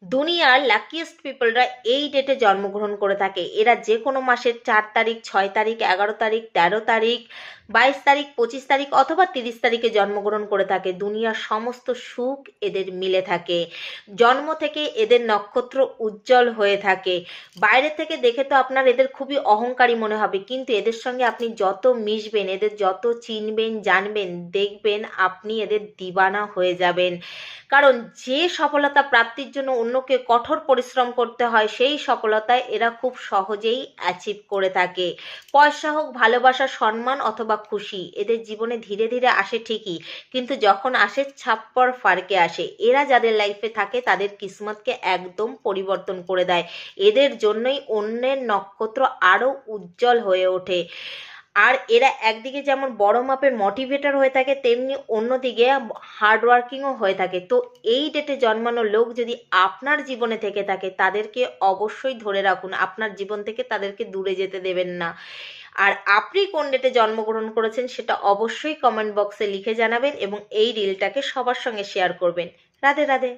দুনিয়ার লাকিয়েস্ট পিপলরা এই ডেটে জন্মগ্রহণ করে থাকে। এরা যে কোনো মাসের 4 তারিখ, 6 তারিখ, 11 তারিখ, 13 তারিখ, 22 তারিখ, 25 তারিখ অথবা 30 তারিখে জন্মগ্রহণ করে থাকে। দুনিয়ার সমস্ত সুখ এদের মিলে থাকে। জন্ম থেকে এদের নক্ষত্র উজ্জ্বল হয়ে থাকে। বাইরে থেকে দেখে তো আপনার এদের খুবই অহংকারী মনে হবে, কিন্তু এদের সঙ্গে আপনি যত মিশবেন, এদের যত চিনবেন জানবেন, দেখবেন আপনি এদের দিবানা হয়ে যাবেন। কারণ যে সফলতা প্রাপ্তির জন্য অন্যকে কঠোর পরিশ্রম করতে হয়, সেই সফলতায় এরা খুব সহজেই অ্যাচিভ করে থাকে। পয়সা হোক, ভালোবাসা, সম্মান অথবা খুশি এদের জীবনে ধীরে ধীরে আসে ঠিকই, কিন্তু যখন আসে ছাপ্পর ফারকে আসে। এরা যাদের লাইফে থাকে তাদের কিসমতকে একদম পরিবর্তন করে দেয়। এদের জন্যই অন্যের নক্ষত্র আরো উজ্জ্বল হয়ে ওঠে। আর এরা একদিকে যেমন বড় মাপের মোটিভেটর হয়ে থাকে, তেমনি অন্যদিকে হার্ডওয়ার্কিংও হয়ে থাকে। তো এই ডেটে জন্মানো লোক যদি আপনার জীবনে থেকে থাকে, তাদেরকে অবশ্যই ধরে রাখুন, আপনার জীবন থেকে তাদেরকে দূরে যেতে দেবেন না। আর আপনি কোন ডেটে জন্মগ্রহণ করেছেন সেটা অবশ্যই কমেন্ট বক্সে লিখে জানাবেন এবং এই রিলটাকে সবার সঙ্গে শেয়ার করবেন। রাধে রাধে।